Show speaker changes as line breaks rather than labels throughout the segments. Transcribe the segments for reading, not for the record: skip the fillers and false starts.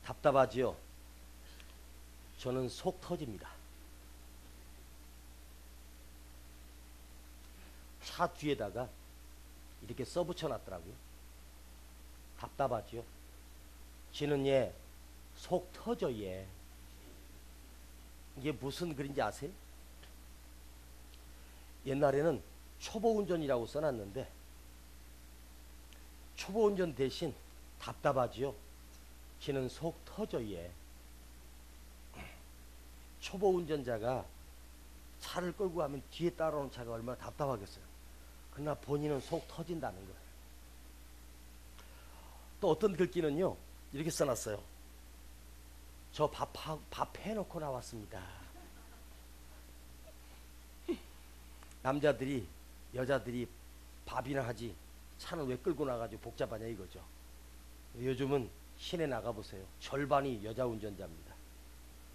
답답하지요? 저는 속 터집니다. 차 뒤에다가 이렇게 써붙여 놨더라고요. 답답하지요? 지는 얘 속 터져 얘. 이게 무슨 글인지 아세요? 옛날에는 초보운전이라고 써놨는데 초보운전 대신 답답하지요? 지는 속 터져 얘. 초보운전자가 차를 끌고 가면 뒤에 따라오는 차가 얼마나 답답하겠어요. 그러나 본인은 속 터진다는 거예요. 또 어떤 글귀는요 이렇게 써놨어요. 저 밥 해놓고 나왔습니다. 남자들이 여자들이 밥이나 하지 차는 왜 끌고 나가지고 복잡하냐 이거죠. 요즘은 시내 나가보세요. 절반이 여자 운전자입니다.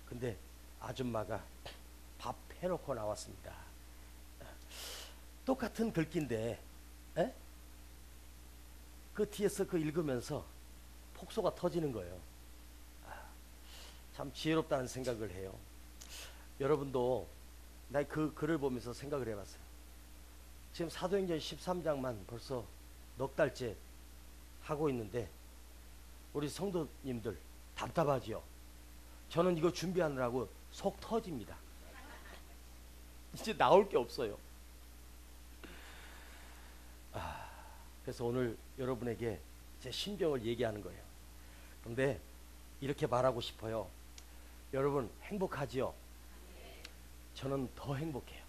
근데 아줌마가 밥 해놓고 나왔습니다. 똑같은 글귀인데 그 뒤에서 그 읽으면서 폭소가 터지는 거예요. 참 지혜롭다는 생각을 해요. 여러분도 나 그 글을 보면서 생각을 해봤어요. 지금 사도행전 13장만 벌써 넉 달째 하고 있는데 우리 성도님들 답답하지요? 저는 이거 준비하느라고 속 터집니다. 이제 나올 게 없어요. 그래서 오늘 여러분에게 제 심정을 얘기하는 거예요. 그런데 이렇게 말하고 싶어요. 여러분 행복하지요? 저는 더 행복해요.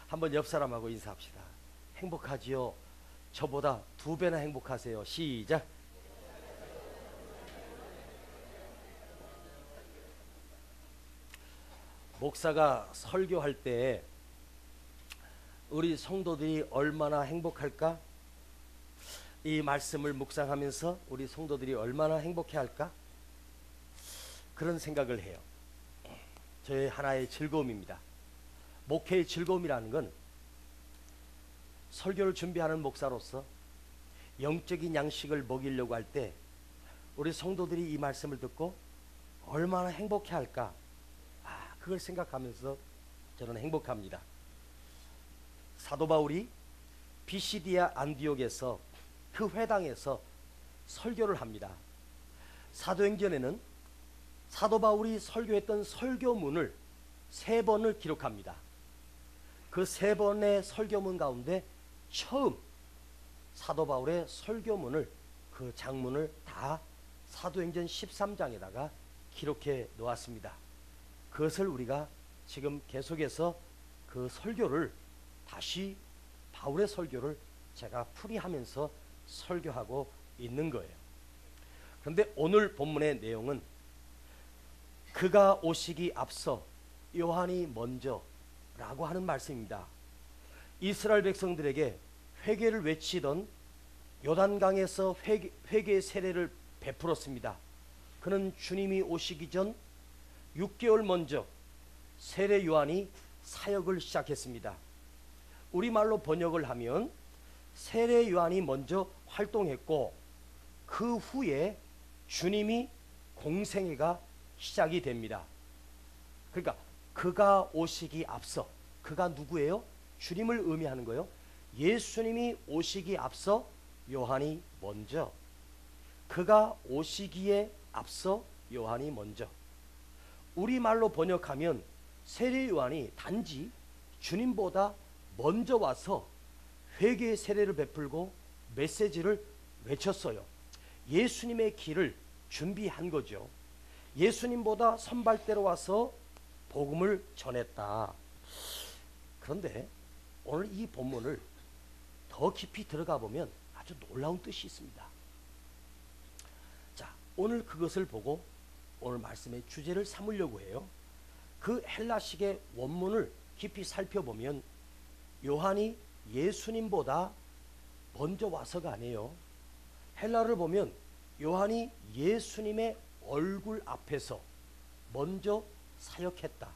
한번 옆 사람하고 인사합시다. 행복하지요? 저보다 2배나 행복하세요. 시작. 목사가 설교할 때 우리 성도들이 얼마나 행복할까? 이 말씀을 묵상하면서 우리 성도들이 얼마나 행복해할까? 그런 생각을 해요. 저의 하나의 즐거움입니다. 목회의 즐거움이라는 건 설교를 준비하는 목사로서 영적인 양식을 먹이려고 할 때 우리 성도들이 이 말씀을 듣고 얼마나 행복해할까? 그걸 생각하면서 저는 행복합니다. 사도 바울이 비시디아 안디옥에서 그 회당에서 설교를 합니다. 사도행전에는 사도 바울이 설교했던 설교문을 3번을 기록합니다. 그 3번의 설교문 가운데 처음 사도 바울의 설교문을 그 장문을 다 사도행전 13장에다가 기록해 놓았습니다. 그것을 우리가 지금 계속해서 그 설교를 다시 바울의 설교를 제가 풀이하면서 설교하고 있는 거예요. 그런데 오늘 본문의 내용은 그가 오시기 앞서 요한이 먼저 라고 하는 말씀입니다. 이스라엘 백성들에게 회개를 외치던 요단강에서 회개의 세례를 베풀었습니다. 그는 주님이 오시기 전 6개월 먼저 세례 요한이 사역을 시작했습니다. 우리말로 번역을 하면 세례 요한이 먼저 활동했고 그 후에 주님이 공생애가 시작이 됩니다. 그러니까 그가 오시기 앞서, 그가 누구예요? 주님을 의미하는 거예요. 예수님이 오시기 앞서 요한이 먼저, 그가 오시기에 앞서 요한이 먼저. 우리말로 번역하면 세례 요한이 단지 주님보다 먼저 와서 회개의 세례를 베풀고 메시지를 외쳤어요. 예수님의 길을 준비한 거죠. 예수님보다 선발대로 와서 복음을 전했다. 그런데 오늘 이 본문을 더 깊이 들어가 보면 아주 놀라운 뜻이 있습니다. 자, 오늘 그것을 보고 오늘 말씀의 주제를 삼으려고 해요. 그 헬라식의 원문을 깊이 살펴보면 요한이 예수님보다 먼저 와서가 아니에요. 헬라를 보면 요한이 예수님의 얼굴 앞에서 먼저 사역했다.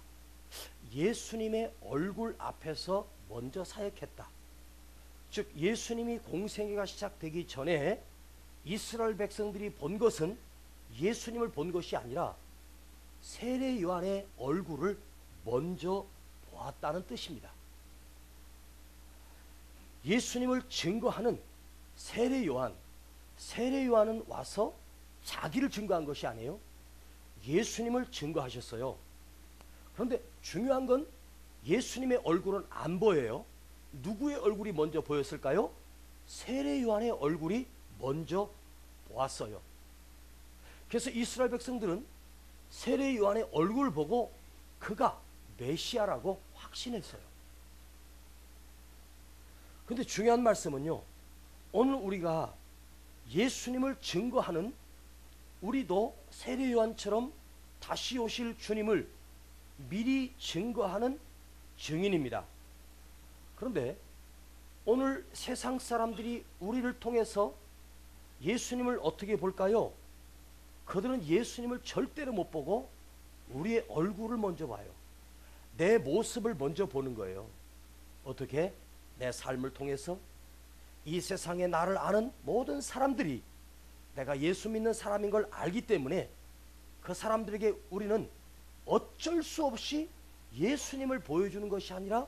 예수님의 얼굴 앞에서 먼저 사역했다. 즉 예수님이 공생애가 시작되기 전에 이스라엘 백성들이 본 것은 예수님을 본 것이 아니라 세례 요한의 얼굴을 먼저 보았다는 뜻입니다. 예수님을 증거하는 세례 요한은 와서 자기를 증거한 것이 아니에요. 예수님을 증거하셨어요. 그런데 중요한 건 예수님의 얼굴은 안 보여요. 누구의 얼굴이 먼저 보였을까요? 세례 요한의 얼굴이 먼저 보았어요. 그래서 이스라엘 백성들은 세례 요한의 얼굴을 보고 그가 메시아라고 확신했어요. 그런데 중요한 말씀은요, 오늘 우리가 예수님을 증거하는 우리도 세례 요한처럼 다시 오실 주님을 미리 증거하는 증인입니다. 그런데 오늘 세상 사람들이 우리를 통해서 예수님을 어떻게 볼까요? 그들은 예수님을 절대로 못 보고 우리의 얼굴을 먼저 봐요. 내 모습을 먼저 보는 거예요. 어떻게? 내 삶을 통해서 이 세상에 나를 아는 모든 사람들이 내가 예수 믿는 사람인 걸 알기 때문에 그 사람들에게 우리는 어쩔 수 없이 예수님을 보여주는 것이 아니라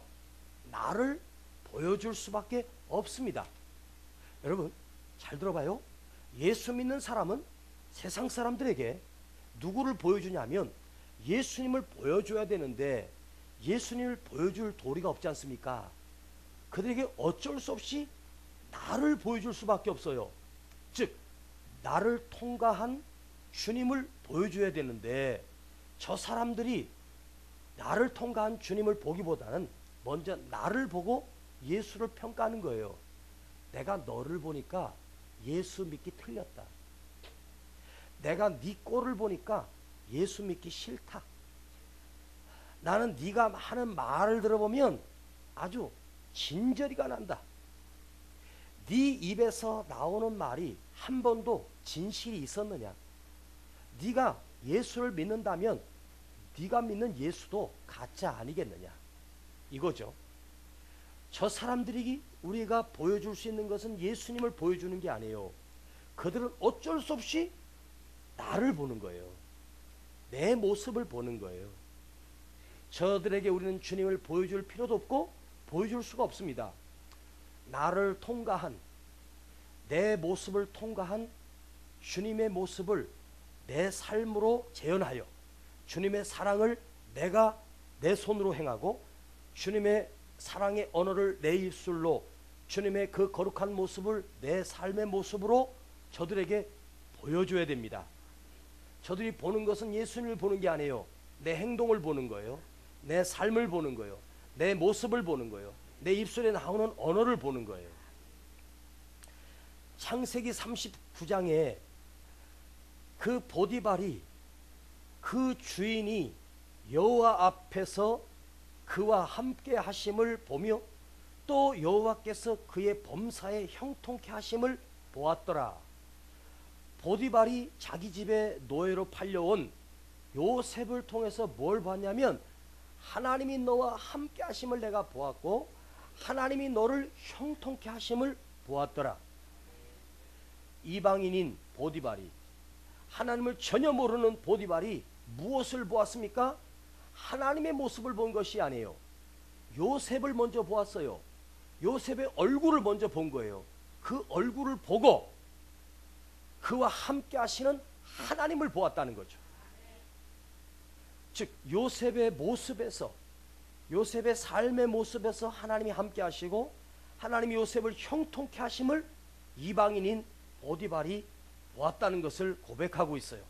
나를 보여줄 수밖에 없습니다. 여러분 잘 들어봐요. 예수 믿는 사람은 세상 사람들에게 누구를 보여주냐면 예수님을 보여줘야 되는데 예수님을 보여줄 도리가 없지 않습니까? 그들에게 어쩔 수 없이 나를 보여줄 수밖에 없어요. 즉 나를 통과한 주님을 보여줘야 되는데 저 사람들이 나를 통과한 주님을 보기보다는 먼저 나를 보고 예수를 평가하는 거예요. 내가 너를 보니까 예수 믿기 틀렸다. 내가 네 꼴을 보니까 예수 믿기 싫다. 나는 네가 하는 말을 들어보면 아주 진저리가 난다. 네 입에서 나오는 말이 한 번도 진실이 있었느냐? 네가 예수를 믿는다면 네가 믿는 예수도 가짜 아니겠느냐? 이거죠. 저 사람들이 우리가 보여줄 수 있는 것은 예수님을 보여주는 게 아니에요. 그들은 어쩔 수 없이 나를 보는 거예요. 내 모습을 보는 거예요. 저들에게 우리는 주님을 보여줄 필요도 없고 보여줄 수가 없습니다. 나를 통과한 내 모습을 통과한 주님의 모습을 내 삶으로 재현하여 주님의 사랑을 내가 내 손으로 행하고 주님의 사랑의 언어를 내 입술로 주님의 그 거룩한 모습을 내 삶의 모습으로 저들에게 보여줘야 됩니다. 저들이 보는 것은 예수님을 보는 게 아니에요. 내 행동을 보는 거예요. 내 삶을 보는 거예요. 내 모습을 보는 거예요. 내 입술에 나오는 언어를 보는 거예요. 창세기 39장에 그 보디발이 그 주인이 여호와 앞에서 그와 함께 하심을 보며 또 여호와께서 그의 범사에 형통케 하심을 보았더라. 보디발이 자기 집에 노예로 팔려온 요셉을 통해서 뭘 봤냐면 하나님이 너와 함께 하심을 내가 보았고 하나님이 너를 형통케 하심을 보았더라. 이방인인 보디발이 하나님을 전혀 모르는 보디발이 무엇을 보았습니까? 하나님의 모습을 본 것이 아니에요. 요셉을 먼저 보았어요. 요셉의 얼굴을 먼저 본 거예요. 그 얼굴을 보고 그와 함께 하시는 하나님을 보았다는 거죠. 즉 요셉의 모습에서 요셉의 삶의 모습에서 하나님이 함께 하시고 하나님이 요셉을 형통케 하심을 이방인인 보디발이 보았다는 것을 고백하고 있어요.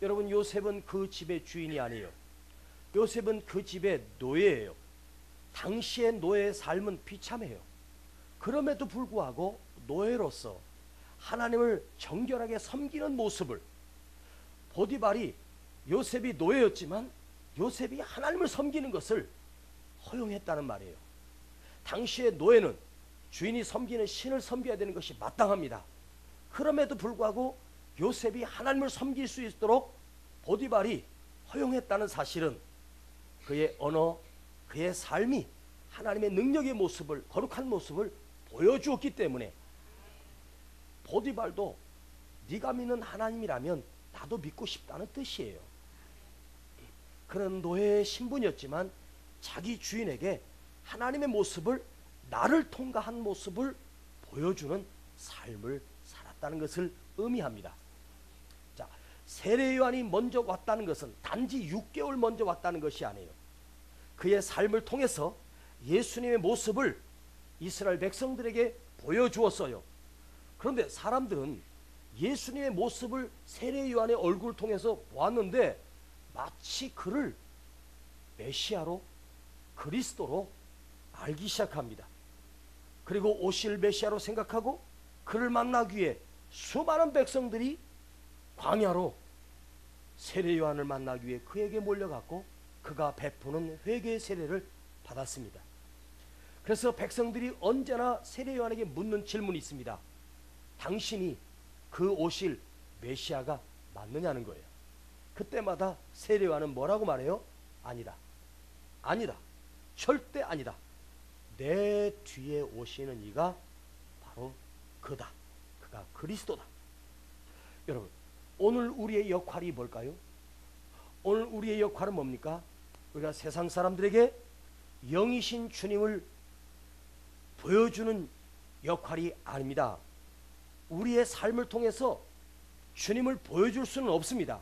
여러분 요셉은 그 집의 주인이 아니에요. 요셉은 그 집의 노예예요. 당시의 노예의 삶은 비참해요. 그럼에도 불구하고 노예로서 하나님을 정결하게 섬기는 모습을 보디발이 요셉이 노예였지만 요셉이 하나님을 섬기는 것을 허용했다는 말이에요. 당시의 노예는 주인이 섬기는 신을 섬겨야 되는 것이 마땅합니다. 그럼에도 불구하고 요셉이 하나님을 섬길 수 있도록 보디발이 허용했다는 사실은 그의 언어, 그의 삶이 하나님의 능력의 모습을, 거룩한 모습을 보여주었기 때문에 보디발도 네가 믿는 하나님이라면 나도 믿고 싶다는 뜻이에요. 그는 노예의 신분이었지만 자기 주인에게 하나님의 모습을, 나를 통과한 모습을 보여주는 삶을 살았다는 것을 의미합니다. 자, 세례 요한이 먼저 왔다는 것은 단지 6개월 먼저 왔다는 것이 아니에요. 그의 삶을 통해서 예수님의 모습을 이스라엘 백성들에게 보여주었어요. 그런데 사람들은 예수님의 모습을 세례 요한의 얼굴을 통해서 보았는데 마치 그를 메시아로, 그리스도로 알기 시작합니다. 그리고 오실 메시아로 생각하고 그를 만나기 위해 수많은 백성들이 광야로 세례 요한을 만나기 위해 그에게 몰려갔고 그가 베푸는 회개의 세례를 받았습니다. 그래서 백성들이 언제나 세례 요한에게 묻는 질문이 있습니다. 당신이 그 오실 메시아가 맞느냐는 거예요. 그때마다 세례 요한은 뭐라고 말해요? 아니다. 아니다. 절대 아니다. 내 뒤에 오시는 이가 바로 그다. 그가 그리스도다. 여러분, 오늘 우리의 역할이 뭘까요? 오늘 우리의 역할은 뭡니까? 우리가 세상 사람들에게 영이신 주님을 보여주는 역할이 아닙니다. 우리의 삶을 통해서 주님을 보여줄 수는 없습니다.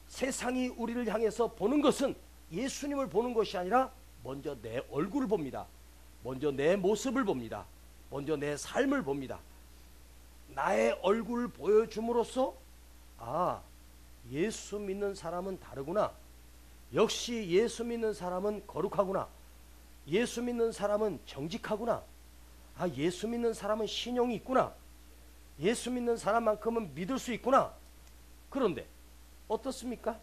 세상이 우리를 향해서 보는 것은 예수님을 보는 것이 아니라 먼저 내 얼굴을 봅니다. 먼저 내 모습을 봅니다. 먼저 내 삶을 봅니다. 나의 얼굴을 보여줌으로써 아, 예수 믿는 사람은 다르구나. 역시 예수 믿는 사람은 거룩하구나. 예수 믿는 사람은 정직하구나. 아, 예수 믿는 사람은 신용이 있구나. 예수 믿는 사람만큼은 믿을 수 있구나. 그런데 어떻습니까?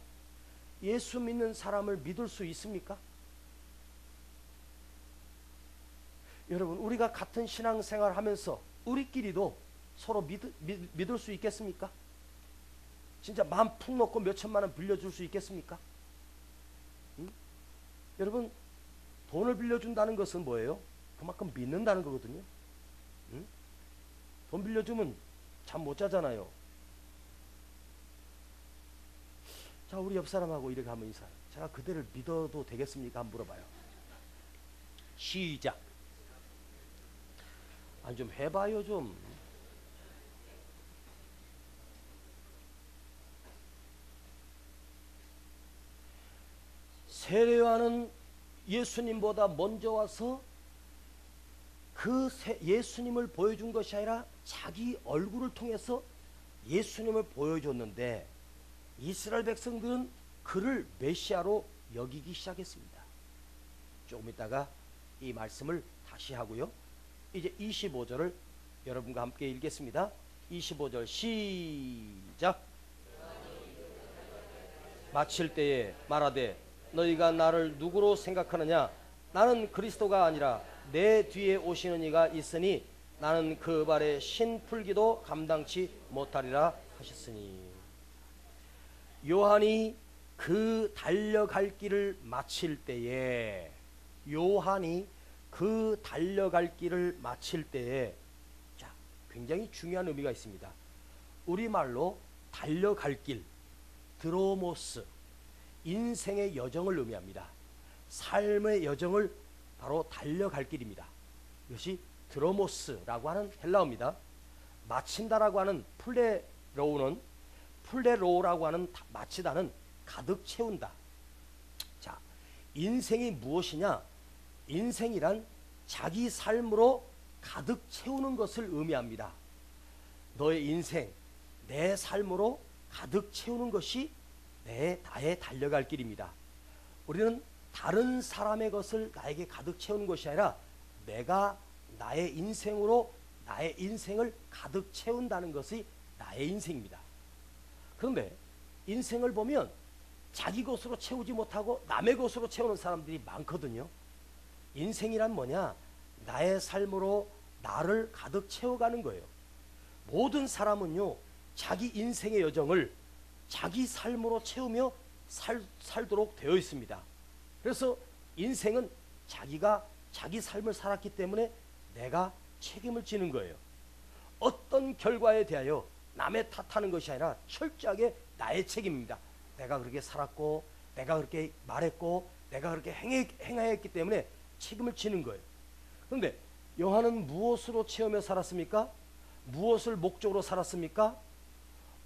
예수 믿는 사람을 믿을 수 있습니까? 여러분, 우리가 같은 신앙생활 하면서 우리끼리도 서로 믿을 수 있겠습니까? 진짜 마음 푹 놓고 몇 천만 원 빌려줄 수 있겠습니까? 응? 여러분, 돈을 빌려준다는 것은 뭐예요? 그만큼 믿는다는 거거든요. 응? 돈 빌려주면 잠 못 자잖아요. 자, 우리 옆 사람하고 이렇게 하면 인사해요. 제가 그대를 믿어도 되겠습니까? 한번 물어봐요. 시작. 아니, 좀 해봐요, 좀. 세례 요한은 예수님보다 먼저 와서 그 예수님을 보여준 것이 아니라 자기 얼굴을 통해서 예수님을 보여줬는데 이스라엘 백성들은 그를 메시아로 여기기 시작했습니다. 조금 있다가 이 말씀을 다시 하고요. 이제 25절을 여러분과 함께 읽겠습니다. 25절 시작. 마칠 때에 말하되 너희가 나를 누구로 생각하느냐? 나는 그리스도가 아니라 내 뒤에 오시는 이가 있으니 나는 그 발에 신 풀기도 감당치 못하리라 하셨으니. 요한이 그 달려갈 길을 마칠 때에, 요한이 그 달려갈 길을 마칠 때에, 자, 굉장히 중요한 의미가 있습니다. 우리말로 달려갈 길, 드로모스, 인생의 여정을 의미합니다. 삶의 여정을 바로 달려갈 길입니다. 이것이 드로모스라고 하는 헬라어입니다. 마친다라고 하는 플레로라고 하는 마치다는 가득 채운다. 자, 인생이 무엇이냐? 인생이란 자기 삶으로 가득 채우는 것을 의미합니다. 너의 인생, 내 삶으로 가득 채우는 것이 나의 달려갈 길입니다. 우리는 다른 사람의 것을 나에게 가득 채우는 것이 아니라 내가 나의 인생으로 나의 인생을 가득 채운다는 것이 나의 인생입니다. 그런데 인생을 보면 자기 것으로 채우지 못하고 남의 것으로 채우는 사람들이 많거든요. 인생이란 뭐냐? 나의 삶으로 나를 가득 채워가는 거예요. 모든 사람은요, 자기 인생의 여정을 자기 삶으로 채우며 살도록 되어 있습니다. 그래서 인생은 자기가 자기 삶을 살았기 때문에 내가 책임을 지는 거예요. 어떤 결과에 대하여 남의 탓하는 것이 아니라 철저하게 나의 책임입니다. 내가 그렇게 살았고, 내가 그렇게 말했고, 내가 그렇게 행하였기 때문에 책임을 지는 거예요. 그런데 요한은 무엇으로 체험해 살았습니까? 무엇을 목적으로 살았습니까?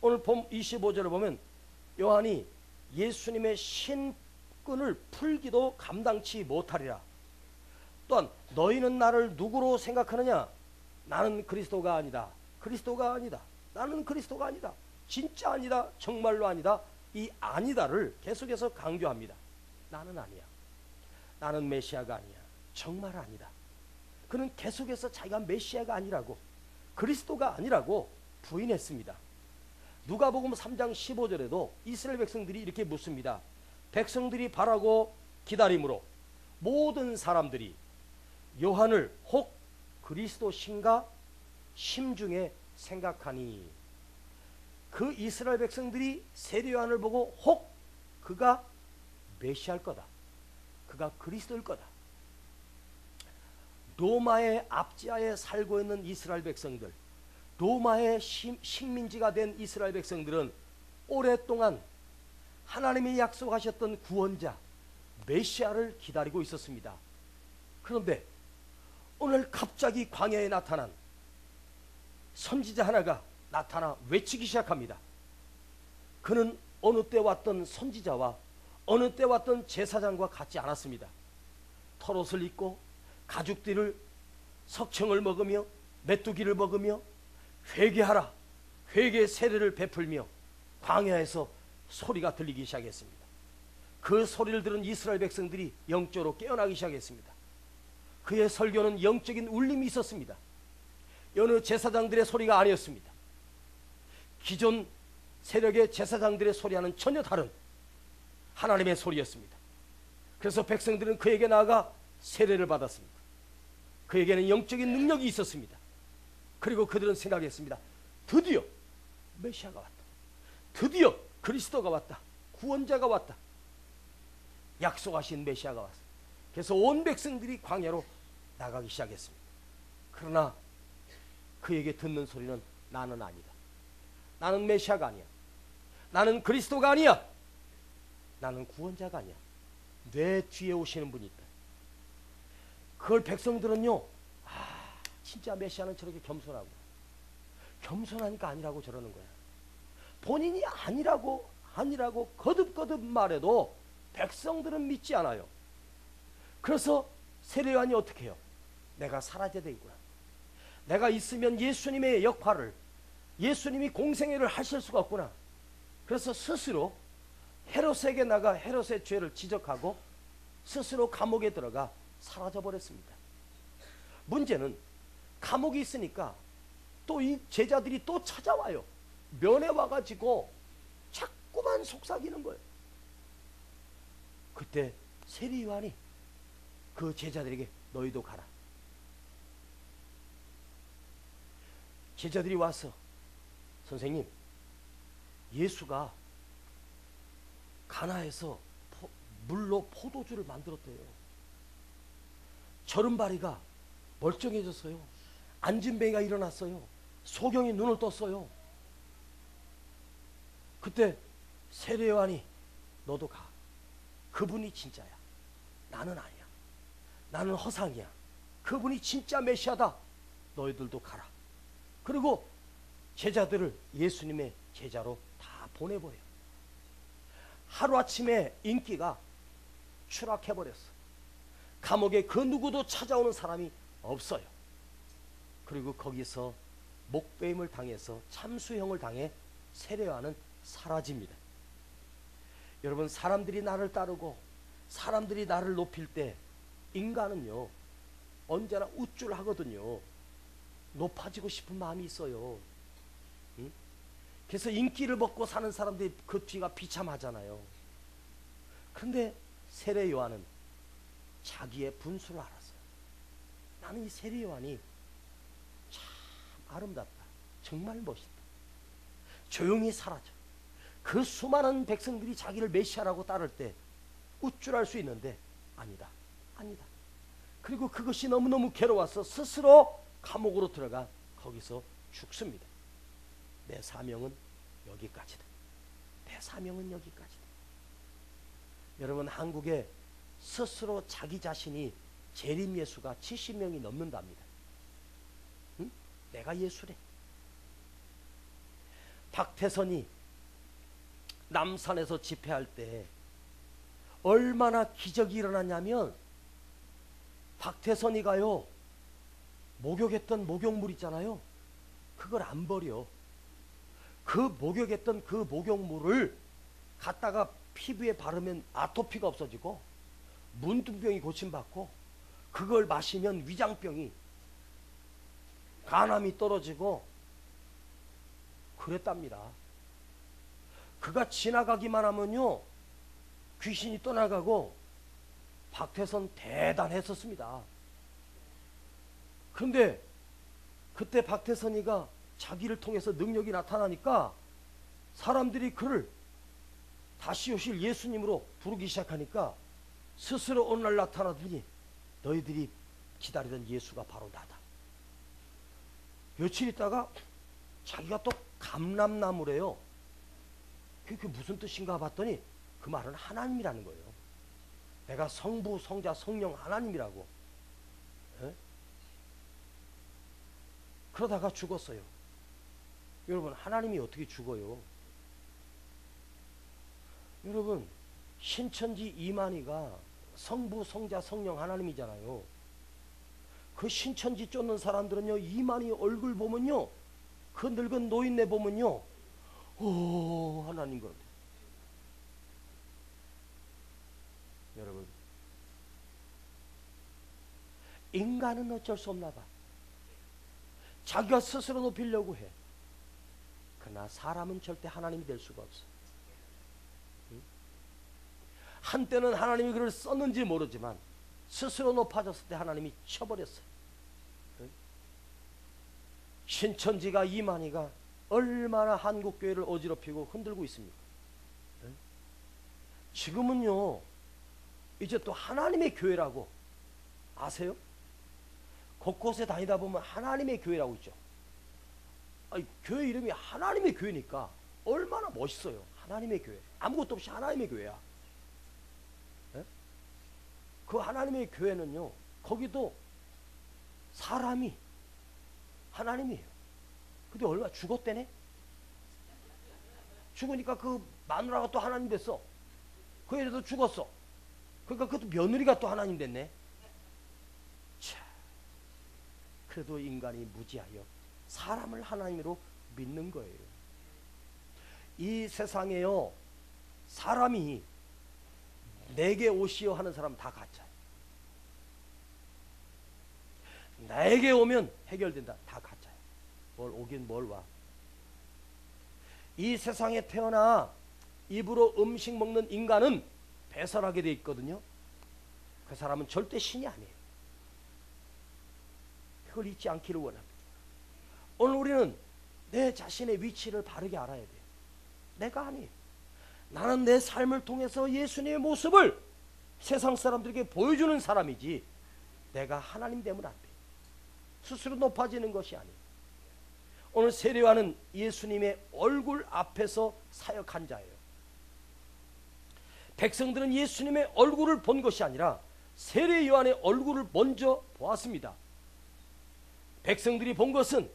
오늘 봄 25절을 보면 요한이 예수님의 신끈을 풀기도 감당치 못하리라. 또한 너희는 나를 누구로 생각하느냐? 나는 그리스도가 아니다. 그리스도가 아니다. 나는 그리스도가 아니다. 진짜 아니다. 정말로 아니다. 이 아니다를 계속해서 강조합니다. 나는 아니야. 나는 메시아가 아니야. 정말 아니다. 그는 계속해서 자기가 메시아가 아니라고, 그리스도가 아니라고 부인했습니다. 누가복음 3장 15절에도 이스라엘 백성들이 이렇게 묻습니다. 백성들이 바라고 기다림으로 모든 사람들이 요한을 혹 그리스도신가 심중에 생각하니. 그 이스라엘 백성들이 세례 요한을 보고 혹 그가 메시아일 거다, 그가 그리스도일 거다. 로마의 압제하에 살고 있는 이스라엘 백성들, 로마의 식민지가 된 이스라엘 백성들은 오랫동안 하나님이 약속하셨던 구원자 메시아를 기다리고 있었습니다. 그런데 오늘 갑자기 광야에 나타난 선지자 하나가 나타나 외치기 시작합니다. 그는 어느 때 왔던 선지자와 어느 때 왔던 제사장과 같지 않았습니다. 털옷을 입고 가죽띠를 석청을 먹으며 메뚜기를 먹으며 회개하라, 회개 세례를 베풀며 광야에서 소리가 들리기 시작했습니다. 그 소리를 들은 이스라엘 백성들이 영적으로 깨어나기 시작했습니다. 그의 설교는 영적인 울림이 있었습니다. 여느 제사장들의 소리가 아니었습니다. 기존 세력의 제사장들의 소리와는 전혀 다른 하나님의 소리였습니다. 그래서 백성들은 그에게 나아가 세례를 받았습니다. 그에게는 영적인 능력이 있었습니다. 그리고 그들은 생각했습니다. 드디어 메시아가 왔다. 드디어 그리스도가 왔다. 구원자가 왔다. 약속하신 메시아가 왔다. 그래서 온 백성들이 광야로 나가기 시작했습니다. 그러나 그에게 듣는 소리는 나는 아니다. 나는 메시아가 아니야. 나는 그리스도가 아니야. 나는 구원자가 아니야. 내 뒤에 오시는 분이 있다. 그걸 백성들은요, 진짜 메시아는 저렇게 겸손하고, 겸손하니까 아니라고 저러는 거야. 본인이 아니라고 거듭거듭 말해도 백성들은 믿지 않아요. 그래서 세례 요한이 어떻게 해요? 내가 사라져야 되겠구나. 내가 있으면 예수님의 역할을, 예수님이 공생애를 하실 수가 없구나. 그래서 스스로 헤롯에게 나가 헤롯의 죄를 지적하고 스스로 감옥에 들어가 사라져 버렸습니다. 문제는 감옥에 있으니까 또 이 제자들이 또 찾아와요. 면회 와가지고 자꾸만 속삭이는 거예요. 그때 세례 요한이 그 제자들에게 너희도 가라. 제자들이 와서 선생님, 예수가 가나에서 물로 포도주를 만들었대요. 저른바리가 멀쩡해졌어요. 안진뱅이가 일어났어요. 소경이 눈을 떴어요. 그때 세례 요한이 너도 가. 그분이 진짜야. 나는 아니야. 나는 허상이야. 그분이 진짜 메시아다. 너희들도 가라. 그리고 제자들을 예수님의 제자로 다 보내버려요. 하루아침에 인기가 추락해버렸어. 감옥에 그 누구도 찾아오는 사람이 없어요. 그리고 거기서 목배임을 당해서 참수형을 당해 세례 요한은 사라집니다. 여러분, 사람들이 나를 따르고 사람들이 나를 높일 때 인간은요 언제나 우쭐하거든요. 높아지고 싶은 마음이 있어요. 응? 그래서 인기를 먹고 사는 사람들이 그 뒤가 비참하잖아요. 그런데 세례 요한은 자기의 분수를 알았어요. 나는 이 세례 요한이 참 아름답다. 정말 멋있다. 조용히 사라져. 그 수많은 백성들이 자기를 메시아라고 따를 때 우쭐할 수 있는데 아니다. 아니다. 그리고 그것이 너무너무 괴로워서 스스로 감옥으로 들어가 거기서 죽습니다. 내 사명은 여기까지다. 내 사명은 여기까지다. 여러분, 한국에 스스로 자기 자신이 재림 예수가 70명이 넘는답니다. 응? 내가 예수래. 박태선이 남산에서 집회할 때 얼마나 기적이 일어났냐면, 박태선이가요, 목욕했던 목욕물 있잖아요. 그걸 안 버려. 그 목욕했던 그 목욕물을 갖다가 피부에 바르면 아토피가 없어지고, 문둥병이 고침받고, 그걸 마시면 위장병이, 간암이 떨어지고 그랬답니다. 그가 지나가기만 하면요, 귀신이 떠나가고. 박태선 대단했었습니다. 그런데 그때 박태선이가 자기를 통해서 능력이 나타나니까 사람들이 그를 다시 오실 예수님으로 부르기 시작하니까 스스로 오늘날 나타나더니 너희들이 기다리던 예수가 바로 나다. 며칠 있다가 자기가 또 감람나무래요. 그게 무슨 뜻인가 봤더니 그 말은 하나님이라는 거예요. 내가 성부, 성자, 성령 하나님이라고. 에? 그러다가 죽었어요. 여러분, 하나님이 어떻게 죽어요? 여러분, 신천지 이만희가 성부, 성자, 성령 하나님이잖아요. 그 신천지 쫓는 사람들은요, 이만희 얼굴 보면요, 그 늙은 노인네 보면요, 오, 하나님 그런데. 여러분, 인간은 어쩔 수 없나 봐. 자기가 스스로 높이려고 해. 그러나 사람은 절대 하나님이 될 수가 없어. 응? 한때는 하나님이 그를 썼는지 모르지만 스스로 높아졌을 때 하나님이 쳐버렸어요. 응? 신천지가, 이만희가 얼마나 한국교회를 어지럽히고 흔들고 있습니까? 응? 지금은요, 이제 또 하나님의 교회라고 아세요? 곳곳에 다니다 보면 하나님의 교회라고 있죠. 아니, 교회 이름이 하나님의 교회니까 얼마나 멋있어요. 하나님의 교회. 아무것도 없이 하나님의 교회야. 예? 그 하나님의 교회는요, 거기도 사람이 하나님이에요. 근데 얼마 죽었대네? 죽으니까 그 마누라가 또 하나님 됐어. 그 애도 죽었어. 그러니까 그것도 며느리가 또 하나님 됐네. 차, 그래도 인간이 무지하여 사람을 하나님으로 믿는 거예요. 이 세상에요, 사람이 내게 오시어 하는 사람 다 가짜예요. 나에게 오면 해결된다. 다 가짜예요. 뭘 오긴 뭘 와. 이 세상에 태어나 입으로 음식 먹는 인간은 배설하게 돼 있거든요. 그 사람은 절대 신이 아니에요. 그걸 잊지 않기를 원합니다. 오늘 우리는 내 자신의 위치를 바르게 알아야 돼요. 내가 아니에요. 나는 내 삶을 통해서 예수님의 모습을 세상 사람들에게 보여주는 사람이지, 내가 하나님 되면 안 돼요. 스스로 높아지는 것이 아니에요. 오늘 세례요한은 예수님의 얼굴 앞에서 사역한 자예요. 백성들은 예수님의 얼굴을 본 것이 아니라 세례요한의 얼굴을 먼저 보았습니다. 백성들이 본 것은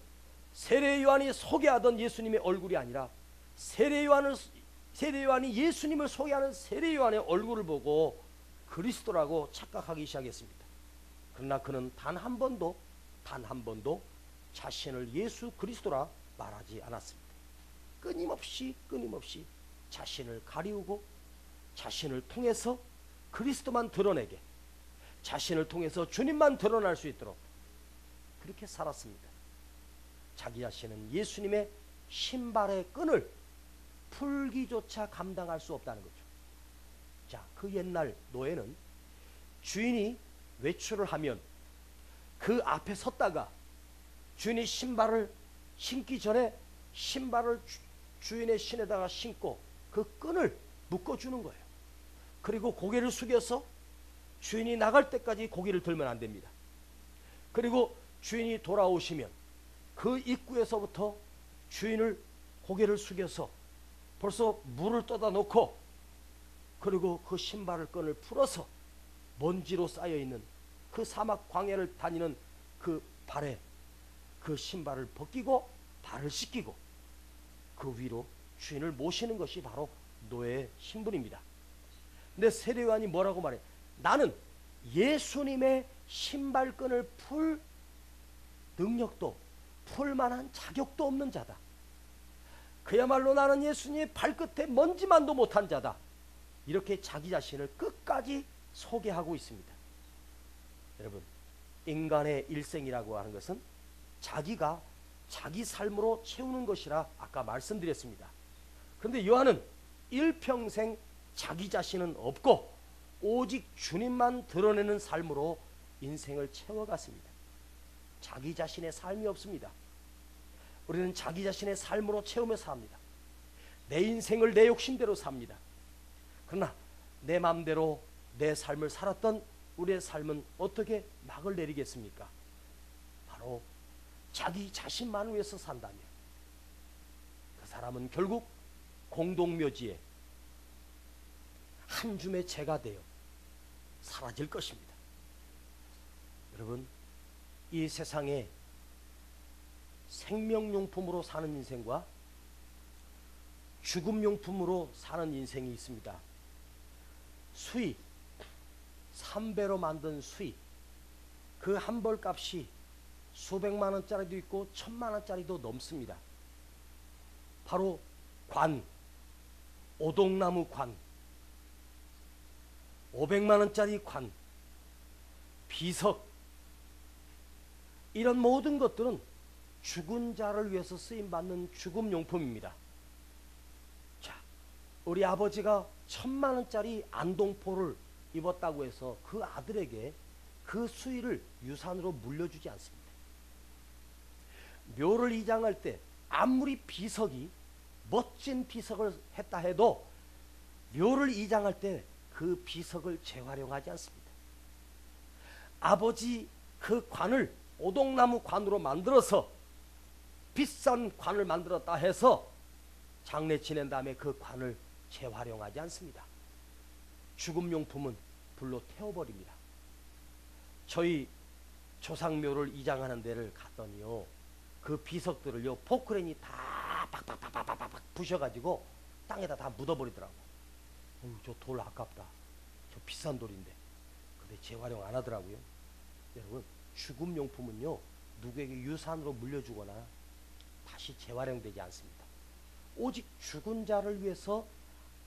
세례요한이 소개하던 예수님의 얼굴이 아니라 세례요한이 예수님을 소개하는 세례요한의 얼굴을 보고 그리스도라고 착각하기 시작했습니다. 그러나 그는 단 한 번도 자신을 예수 그리스도라 말하지 않았습니다. 끊임없이 자신을 가리우고 자신을 통해서 그리스도만 드러내게, 자신을 통해서 주님만 드러날 수 있도록 그렇게 살았습니다. 자기 자신은 예수님의 신발의 끈을 풀기조차 감당할 수 없다는 거죠. 자, 그 옛날 노예는 주인이 외출을 하면 그 앞에 섰다가 주인이 신발을 신기 전에 신발을 주인의 신에다가 신고 그 끈을 묶어주는 거예요. 그리고 고개를 숙여서 주인이 나갈 때까지 고개를 들면 안 됩니다. 그리고 주인이 돌아오시면 그 입구에서부터 주인을 고개를 숙여서 벌써 물을 떠다 놓고, 그리고 그 신발을 끈을 풀어서 먼지로 쌓여있는 그 사막 광야를 다니는 그 발에 그 신발을 벗기고 발을 씻기고 그 위로 주인을 모시는 것이 바로 노예의 신분입니다. 근데 세례요한이 뭐라고 말해? 나는 예수님의 신발끈을 풀 능력도 풀 만한 자격도 없는 자다. 그야말로 나는 예수님의 발끝에 먼지만도 못한 자다. 이렇게 자기 자신을 끝까지 소개하고 있습니다. 여러분, 인간의 일생이라고 하는 것은 자기가 자기 삶으로 채우는 것이라 아까 말씀드렸습니다. 그런데 요한은 일평생 자기 자신은 없고 오직 주님만 드러내는 삶으로 인생을 채워갔습니다. 자기 자신의 삶이 없습니다. 우리는 자기 자신의 삶으로 채우며 삽니다. 내 인생을 내 욕심대로 삽니다. 그러나 내 마음대로 내 삶을 살았던 우리의 삶은 어떻게 막을 내리겠습니까? 바로 자기 자신만을 위해서 산다면 그 사람은 결국 공동묘지에 한 줌의 재가 되어 사라질 것입니다. 여러분, 이 세상에 생명용품으로 사는 인생과 죽음용품으로 사는 인생이 있습니다. 수의, 3배로 만든 수의, 그 한 벌 값이 수백만 원짜리도 있고 1000만 원짜리도 넘습니다. 바로 관, 오동나무 관, 500만 원짜리 관, 비석, 이런 모든 것들은 죽은 자를 위해서 쓰임받는 죽음용품입니다. 자, 우리 아버지가 1000만 원짜리 안동포를 입었다고 해서 그 아들에게 그 수의를 유산으로 물려주지 않습니다. 묘를 이장할 때 아무리 비석이 멋진 비석을 했다 해도 묘를 이장할 때 그 비석을 재활용하지 않습니다. 아버지 그 관을 오동나무 관으로 만들어서 비싼 관을 만들었다 해서 장례 지낸 다음에 그 관을 재활용하지 않습니다. 죽음용품은 불로 태워버립니다. 저희 조상묘를 이장하는 데를 갔더니요, 그 비석들을요 포크레인이 다 박박박박박 부셔가지고 땅에다 다 묻어버리더라고. 저 돌 아깝다. 저 비싼 돌인데. 근데 재활용 안 하더라고요. 여러분, 죽음용품은요 누구에게 유산으로 물려주거나 다시 재활용되지 않습니다. 오직 죽은 자를 위해서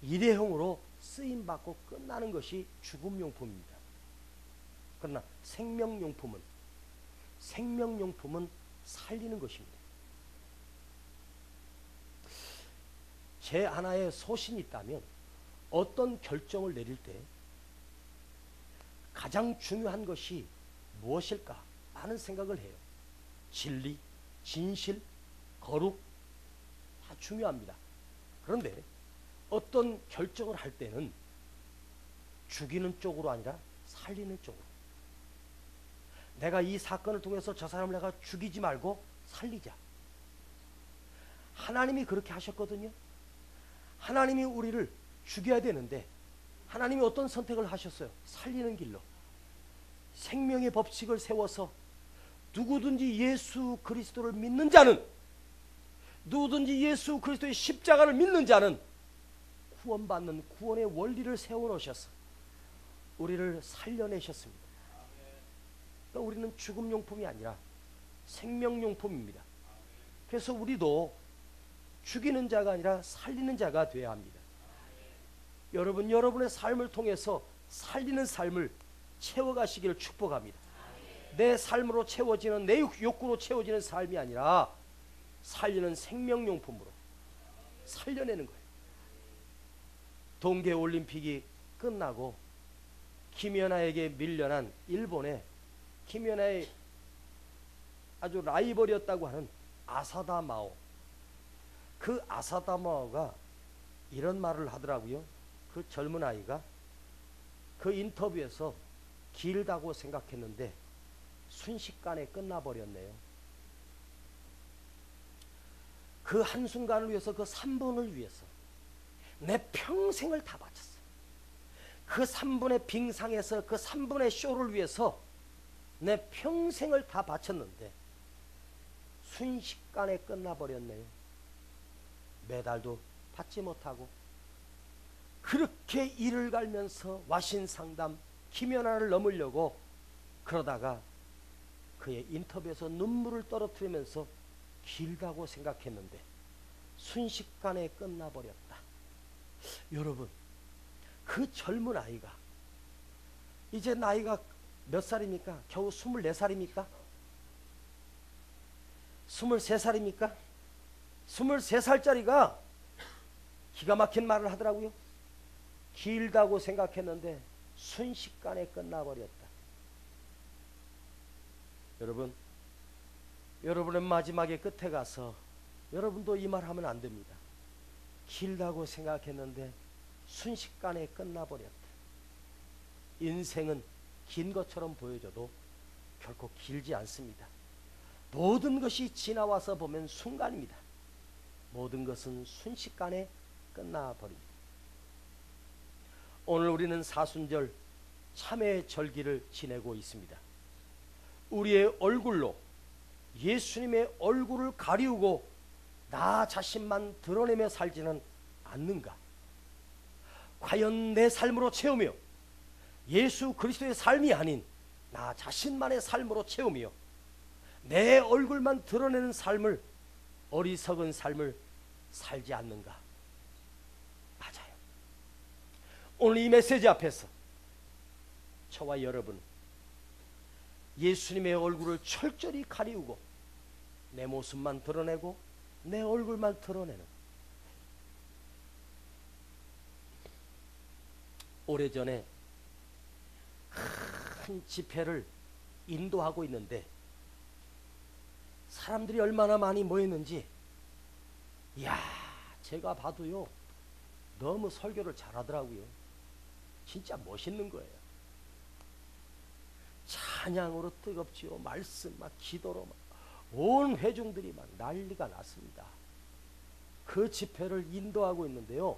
일회용으로 쓰임받고 끝나는 것이 죽음용품입니다. 그러나 생명용품은 살리는 것입니다. 제 하나의 소신이 있다면 어떤 결정을 내릴 때 가장 중요한 것이 무엇일까 하는 생각을 해요. 진리, 진실, 거룩 다 중요합니다. 그런데 어떤 결정을 할 때는 죽이는 쪽으로 아니라 살리는 쪽으로, 내가 이 사건을 통해서 저 사람을 내가 죽이지 말고 살리자. 하나님이 그렇게 하셨거든요. 하나님이 우리를 죽여야 되는데 하나님이 어떤 선택을 하셨어요? 살리는 길로. 생명의 법칙을 세워서 누구든지 예수 그리스도를 믿는 자는, 누구든지 예수 그리스도의 십자가를 믿는 자는 구원받는 구원의 원리를 세워놓으셔서 우리를 살려내셨습니다. 그러니까 우리는 죽음용품이 아니라 생명용품입니다. 그래서 우리도 죽이는 자가 아니라 살리는 자가 되어야 합니다. 여러분, 여러분의 삶을 통해서 살리는 삶을 채워가시기를 축복합니다. 내 삶으로 채워지는, 내 욕구로 채워지는 삶이 아니라 살리는 생명용품으로 살려내는 거예요. 동계올림픽이 끝나고 김연아에게 밀려난 일본의 김연아의 아주 라이벌이었다고 하는 아사다 마오, 그 아사다 마오가 이런 말을 하더라고요. 그 젊은 아이가 그 인터뷰에서 길다고 생각했는데 순식간에 끝나버렸네요. 그 한순간을 위해서, 그 3분을 위해서 내 평생을 다 바쳤어. 그 3분의 빙상에서 그 3분의 쇼를 위해서 내 평생을 다 바쳤는데 순식간에 끝나버렸네요. 메달도 받지 못하고 그렇게 이를 갈면서 와신상담 김연아를 넘으려고 그러다가 그의 인터뷰에서 눈물을 떨어뜨리면서 길다고 생각했는데 순식간에 끝나버렸다. 여러분, 그 젊은 아이가 이제 나이가 몇 살입니까? 겨우 24살입니까? 23살입니까? 23살짜리가 기가 막힌 말을 하더라고요. 길다고 생각했는데 순식간에 끝나버렸다. 여러분, 여러분의 마지막에 끝에 가서 여러분도 이 말 하면 안 됩니다. 길다고 생각했는데 순식간에 끝나버렸다. 인생은 긴 것처럼 보여져도 결코 길지 않습니다. 모든 것이 지나와서 보면 순간입니다. 모든 것은 순식간에 끝나버립니다. 오늘 우리는 사순절 참회의 절기를 지내고 있습니다. 우리의 얼굴로 예수님의 얼굴을 가리우고 나 자신만 드러내며 살지는 않는가? 과연 내 삶으로 채우며 예수 그리스도의 삶이 아닌 나 자신만의 삶으로 채우며 내 얼굴만 드러내는 삶을, 어리석은 삶을 살지 않는가? 맞아요. 오늘 이 메시지 앞에서 저와 여러분, 예수님의 얼굴을 철저히 가리우고 내 모습만 드러내고 내 얼굴만 드러내는, 오래전에 큰 집회를 인도하고 있는데 사람들이 얼마나 많이 모였는지, 이야, 제가 봐도요 너무 설교를 잘하더라고요. 진짜 멋있는 거예요. 찬양으로 뜨겁지요. 말씀 막 기도로 막 온 회중들이 막 난리가 났습니다. 그 집회를 인도하고 있는데요,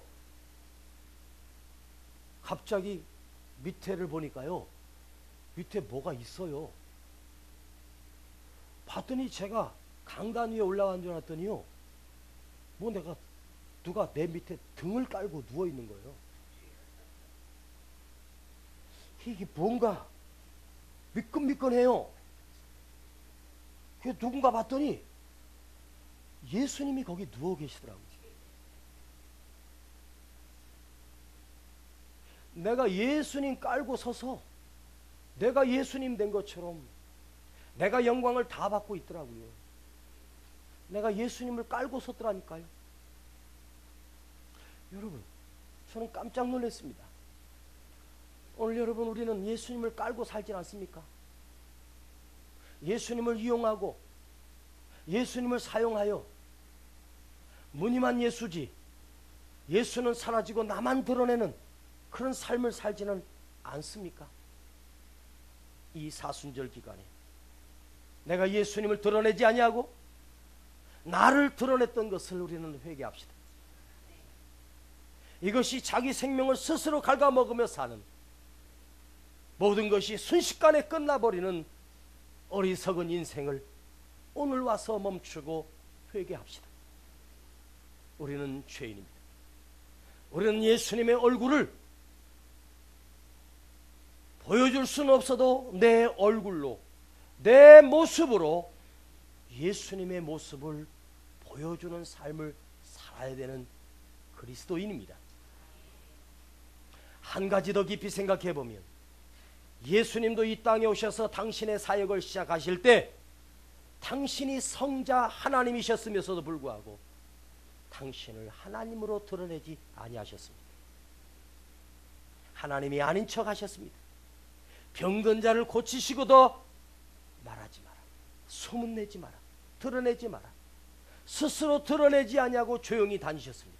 갑자기 밑에를 보니까요, 밑에 뭐가 있어요. 봤더니 제가 강단 위에 올라간 줄 알았더니요, 뭐 누가 내 밑에 등을 깔고 누워 있는 거예요. 이게 뭔가 미끈미끈해요. 그 누군가 봤더니 예수님이 거기 누워 계시더라고요. 내가 예수님 깔고 서서 내가 예수님 된 것처럼 내가 영광을 다 받고 있더라고요. 내가 예수님을 깔고 섰더라니까요. 여러분, 저는 깜짝 놀랐습니다. 오늘 여러분, 우리는 예수님을 깔고 살지 않습니까? 예수님을 이용하고 예수님을 사용하여 무늬만 예수지 예수는 사라지고 나만 드러내는 그런 삶을 살지는 않습니까? 이 사순절 기간에 내가 예수님을 드러내지 아니하고 나를 드러냈던 것을 우리는 회개합시다. 이것이 자기 생명을 스스로 갉아먹으며 사는, 모든 것이 순식간에 끝나버리는 어리석은 인생을 오늘 와서 멈추고 회개합시다. 우리는 죄인입니다. 우리는 예수님의 얼굴을 보여줄 수는 없어도 내 얼굴로, 내 모습으로 예수님의 모습을 보여주는 삶을 살아야 되는 그리스도인입니다. 한 가지 더 깊이 생각해 보면, 예수님도 이 땅에 오셔서 당신의 사역을 시작하실 때 당신이 성자 하나님이셨으면서도 불구하고 당신을 하나님으로 드러내지 아니하셨습니다. 하나님이 아닌 척 하셨습니다. 병든 자를 고치시고도 말하지 마라, 소문내지 마라, 드러내지 마라. 스스로 드러내지 아니하고 조용히 다니셨습니다.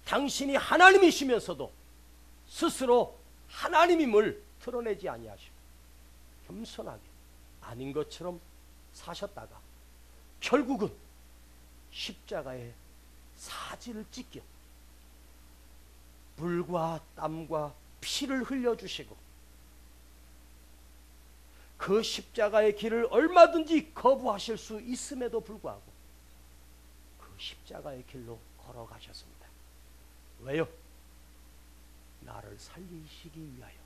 당신이 하나님이시면서도 스스로 하나님임을 드러내지 아니하시고 겸손하게 아닌 것처럼 사셨다가 결국은 십자가에 사지를 찢겨 불과 땀과 피를 흘려주시고 그 십자가의 길을 얼마든지 거부하실 수 있음에도 불구하고 그 십자가의 길로 걸어가셨습니다. 왜요? 나를 살리시기 위하여.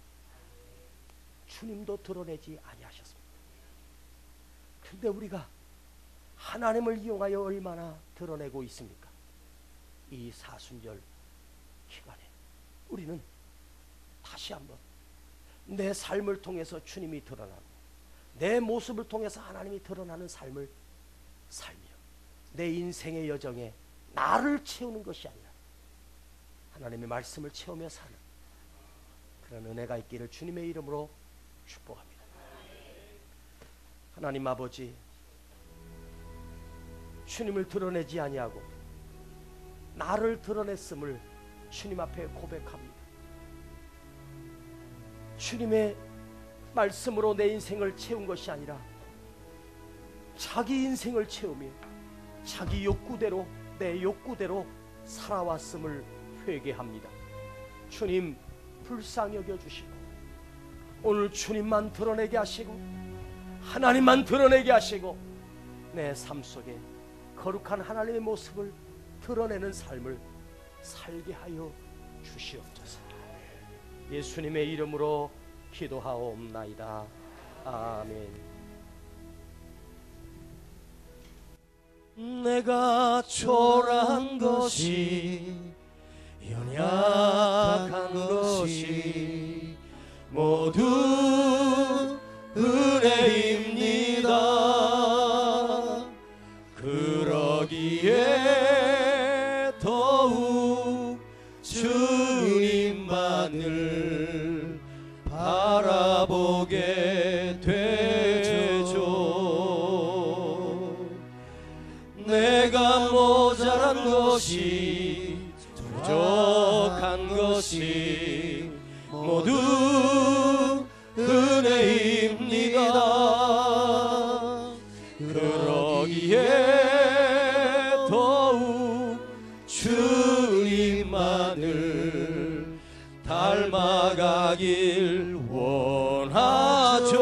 주님도 드러내지 아니하셨습니다. 근데 우리가 하나님을 이용하여 얼마나 드러내고 있습니까? 이 사순절 기간에 우리는 다시 한번 내 삶을 통해서 주님이 드러나고 내 모습을 통해서 하나님이 드러나는 삶을 살며 내 인생의 여정에 나를 채우는 것이 아니라 하나님의 말씀을 채우며 사는 그런 은혜가 있기를 주님의 이름으로 축복합니다. 하나님 아버지, 주님을 드러내지 아니하고 나를 드러냈음을 주님 앞에 고백합니다. 주님의 말씀으로 내 인생을 채운 것이 아니라 자기 인생을 채우며 자기 욕구대로 내 욕구대로 살아왔음을 회개합니다. 주님 불쌍히 여겨주시고 오늘 주님만 드러내게 하시고 하나님만 드러내게 하시고 내 삶 속에 거룩한 하나님의 모습을 드러내는 삶을 살게 하여 주시옵소서. 예수님의 이름으로 기도하옵나이다. 아멘.
내가 초라한 것이 연약한 것이 모두 은혜입니다. 그러기에 더욱 주님만을 바라보게 되죠. 내가 모자란 것이 부족한 것이 모두 은혜입니다. 그러기에 더욱 주님만을 닮아가길 원하죠.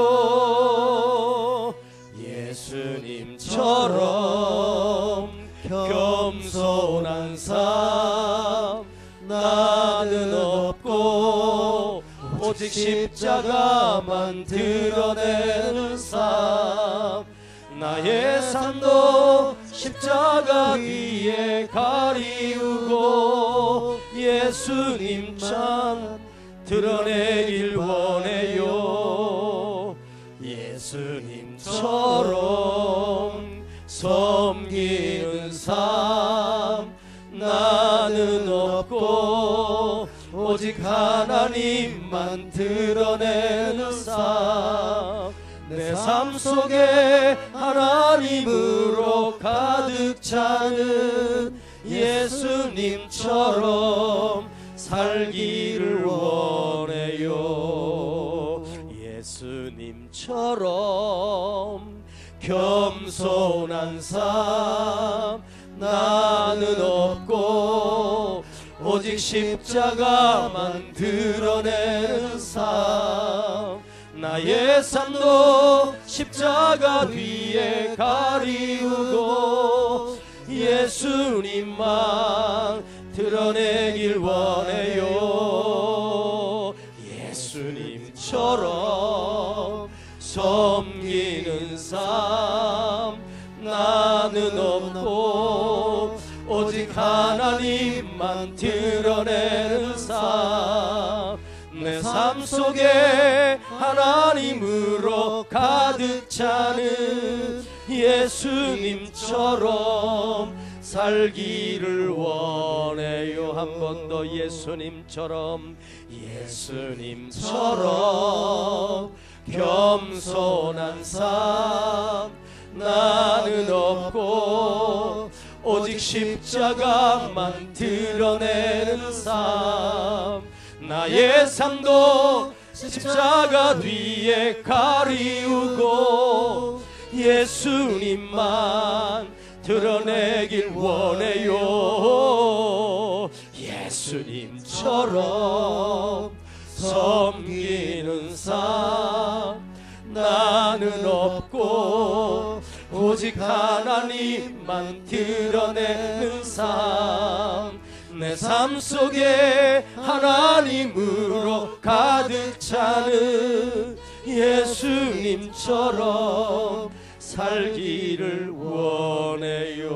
예수님처럼 겸손한 삶 나는 없고 오직 십자가만 드러내는 삶 나의 삶도 십자가 위에 가리우고 예수님만 드러내길 원해요. 예수님처럼 섬기는 삶 나는 없고 오직 하나님만 드러내는 삶 내 삶 속에 하나님으로 가득 차는 예수님처럼 살기를 원해요. 예수님처럼 겸손한 삶 나는 없고 오직 십자가만 드러내는 삶 나의 삶도 십자가 뒤에 가리우고 예수님만 드러내길 원해요. 예수님처럼 섬기는 삶 나는 없고 오직 하나님만 드러내는 삶 내 삶 속에 하나님으로 가득 차는 예수님처럼 살기를 원해요. 한 번 더 예수님처럼 겸손한 삶 나는 없고 오직 십자가만 드러내는 삶 나의 삶도 십자가 뒤에 가리우고 예수님만 드러내길 원해요. 예수 예수님처럼 섬기는 삶 나는 없고 오직 하나님만 드러내는 삶 내 삶 속에 하나님으로 가득 차는 예수님처럼 살기를 원해요.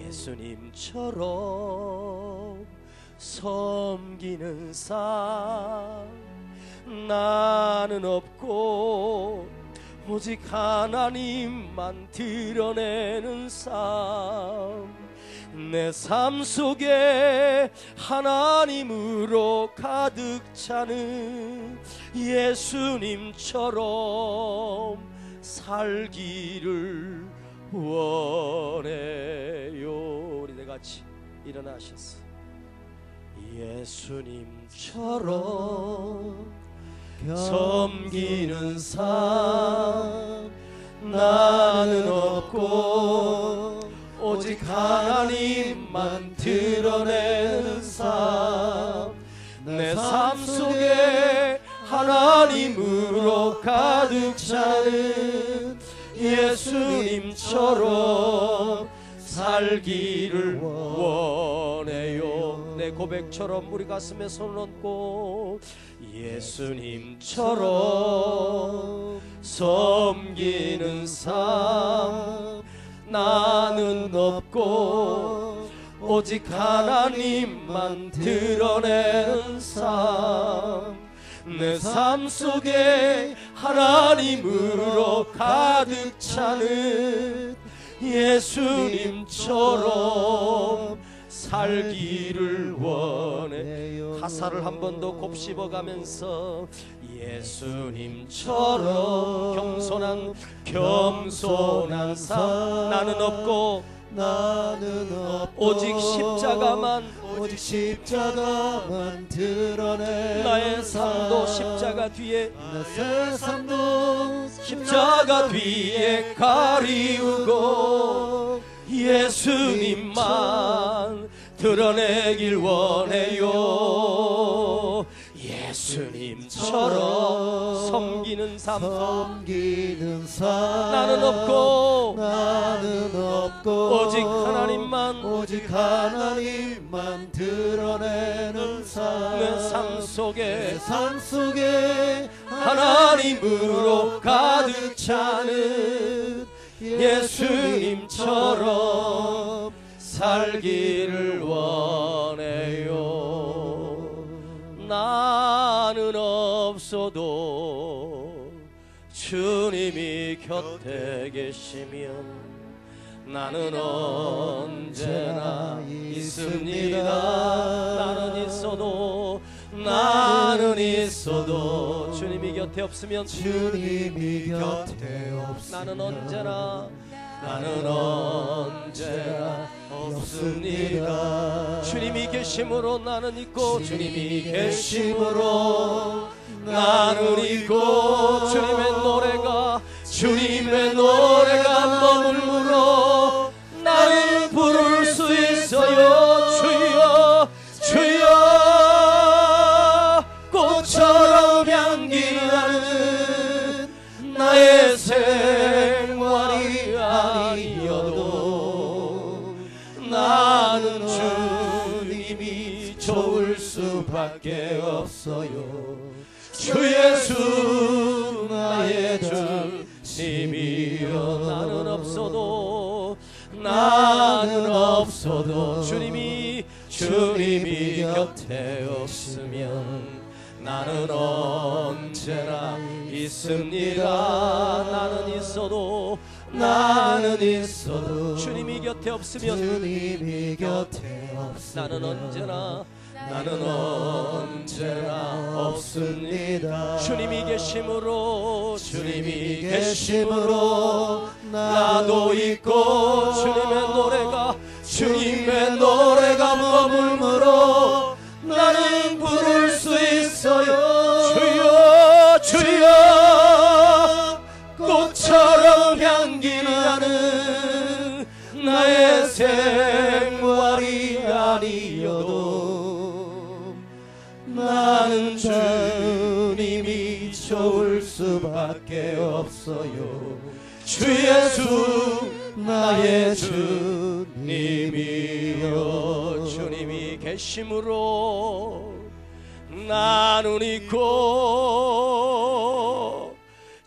예수님처럼 섬기는 삶 나는 없고 오직 하나님만 드러내는 삶 내 삶 속에 하나님으로 가득 차는 예수님처럼 살기를 원해요. 우리 같이 일어나셨어. 예수님처럼 섬기는 삶 나는 없고 오직 하나님만 드러내는 삶 내 삶 속에 하나님으로 가득 차는 예수님처럼 살기를 원해요. 내 고백처럼 우리 가슴에 손을 얹고 예수님처럼 섬기는 삶 나는 없고 오직 하나님만 드러내는 삶 내 삶 속에 하나님으로 가득 차는 예수님처럼 살기를 원해. 가사를 한 번 더 곱씹어가면서 예수님처럼 겸손한 삶 나는 없고 오직 십자가만 드러내 나의 삶도 십자가 뒤에 십자가 뒤에 가리우고 예수님만 드러내길 원해요. 예수님처럼 섬기는 삶 나는 없고 오직 하나님만 드러내는 삶 내 삶 속에 하나님으로 가득 차는 예수님처럼 살기를 원해요. 나는 없어도 주님이 곁에 계시면 나는 언제나 있습니다. 나는 있어도 주님이 곁에 없으면 나는 언제나 없습니다. 주님이 계심으로 나는 있고 주님이 계심으로 나는 있고 주님의 노래가 머물므로 나는 부를 수 있어요. 주여 주여 꽃처럼 향기나는 나의 생활이 아니어도 나는 주님이 좋을 수밖에 없어요. 주 예수 나의 주님이여 나는 없어도 주님이 곁에 없으면 나는 언제나 있습니다. 나는 있어도 주님이 곁에 없으면 나는 언제나 없습니다. 주님이 계심으로 나도 있고 주님의 노래가 머물므로 나는 부를 수 있어요. 주여 주여 꽃처럼 향기나는 나의 생활이 아니어도 나는 주님이 좋을 수밖에 없어요. 주 예수 나의 주님이여. 주님이 계심으로 나는 있고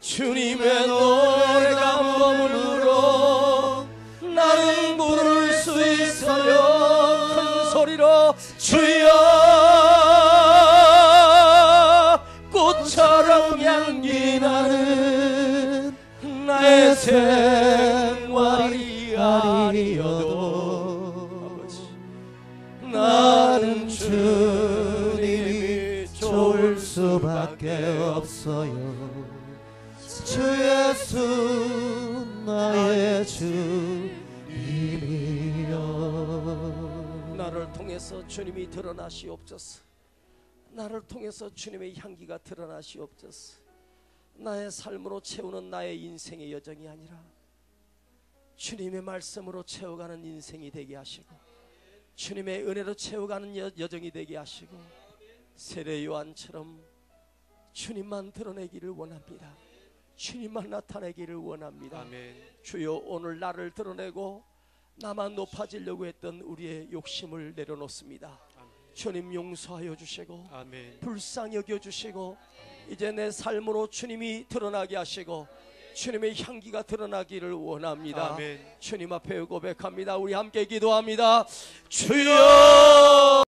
주님의 노래가 머물므로 나는 부를 수 있어요. 큰 소리로 주여. 꽃처럼 향기 나는 나의 생활이 아니어도 나는 주님이 좋을 수밖에 없어요. 주 예수 나의 주님이여. 나를 통해서 주님이 드러나시옵소서. 나를 통해서 주님의 향기가 드러나시옵소서. 나의 삶으로 채우는 나의 인생의 여정이 아니라 주님의 말씀으로 채워가는 인생이 되게 하시고 주님의 은혜로 채워가는 여정이 되게 하시고 세례 요한처럼 주님만 드러내기를 원합니다. 주님만 나타내기를 원합니다.
아멘.
주여, 오늘 나를 드러내고 나만 높아지려고 했던 우리의 욕심을 내려놓습니다. 주님 용서하여 주시고
아멘.
불쌍히 여겨주시고 이제 내 삶으로 주님이 드러나게 하시고 주님의 향기가 드러나기를 원합니다.
아멘.
주님 앞에 고백합니다. 우리 함께 기도합니다. 주여.